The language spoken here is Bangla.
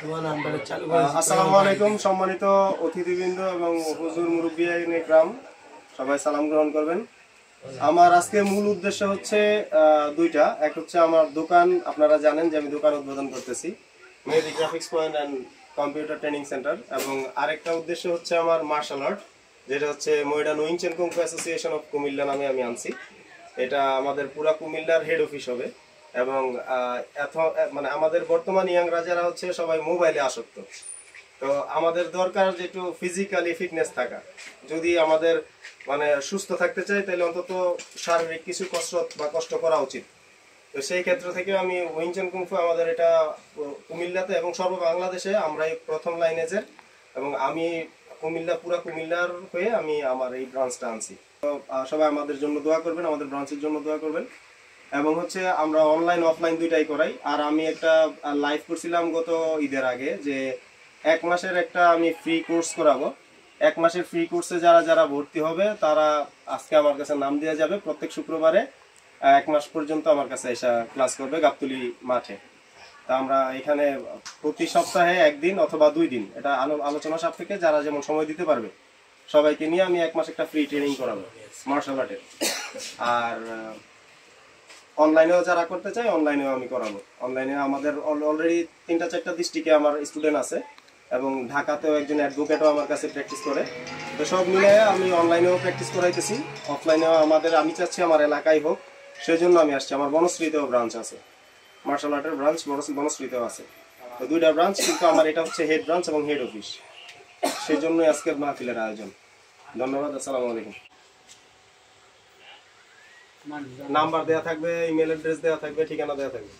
আসসালামু আলাইকুম সম্মানিত অতিথিবৃন্দ এবং হুজুর মুরব্বিয়ানে ইকরাম, সবাই সালাম গ্রহণ করবেন। আমার আজকে মূল উদ্দেশ্য হচ্ছে দুইটা। এক হচ্ছে আমার দোকান, আপনারা জানেন যে আমি দোকান উদ্বোধন করতেছি, Mehedi graphics point and computer training centre. এবং আরেকটা উদ্দেশ্য হচ্ছে আমার মার্শাল আর্ট, যেটা হচ্ছে modern Wing Chun kung fu association of Comilla নামে আমি আনছি। এটা আমাদের পুরা কুমিল্লার হেড অফিস হবে। এবং মানে আমাদের বর্তমান ইয়াংরা যারা হচ্ছে সবাই মোবাইলে আসক্ত, তো আমাদের দরকার যে একটু ফিজিক্যালি ফিটনেস থাকা। যদি আমাদের মানে সুস্থ থাকতে চাই তাহলে অন্তত শারীরিক কিছু কসরত বা কষ্ট করা উচিত। তো সেই ক্ষেত্র থেকে আমি উইংচেন কুংফু আমাদের এটা কুমিল্লাতে এবং সর্ব বাংলাদেশে আমরাই প্রথম লাইনেজের, এবং আমি পুরা কুমিল্লার হয়ে আমি আমার এই ব্রাঞ্চটা আনছি। তো সবাই আমাদের জন্য দোয়া করবেন, আমাদের ব্রাঞ্চের জন্য দোয়া করবেন। এবং হচ্ছে আমরা অনলাইন অফলাইন দুইটাই করাই। আর আমি একটা লাইভ করছিলাম গত ঈদের আগে যে 1 মাসের একটা আমি ফ্রি কোর্স করাবো। 1 মাসের ফ্রি কোর্সে যারা যারা ভর্তি হবে তারা আজকে আমার কাছে নাম দেওয়া যাবে। প্রত্যেক শুক্রবারে 1 মাস পর্যন্ত আমার কাছে এসে ক্লাস করবে গাবতলী মাঠে। তা আমরা এখানে প্রতি সপ্তাহে 1 দিন অথবা 2 দিন, এটা আলোচনা সাপেক্ষে যারা যেমন সময় দিতে পারবে সবাইকে নিয়ে আমি 1 মাস একটা ফ্রি ট্রেনিং করাবো মার্শাল আর্টের। আর অনলাইনেও যারা করতে চায় অনলাইনেও আমি করাবো। অনলাইনে আমাদের অলরেডি 3-4টা ডিস্ট্রিক্টে আমার স্টুডেন্ট আছে, এবং ঢাকাতেও একজন অ্যাডভোকেটও আমার কাছে প্র্যাকটিস করে। তো সব মিলে আমি অনলাইনেও প্র্যাকটিস করাইতেছি, অফলাইনেও আমি চাচ্ছি আমার এলাকায় হোক, সেই জন্য আমি আসছি। আমার বনশ্রীতেও ব্রাঞ্চ আছে, মার্শাল আর্টের ব্রাঞ্চ বনশ্রীতেও আছে। তো 2টা ব্রাঞ্চ, কিন্তু আমার এটা হচ্ছে হেড ব্রাঞ্চ এবং হেড অফিস, সেই জন্যই আজকের মাহফিলের আয়োজন। ধন্যবাদ। আসসালামু আলাইকুম। নাম্বার দেওয়া থাকবে, ইমেল অ্যাড্রেস দেওয়া থাকবে, ঠিকানা দেওয়া থাকবে।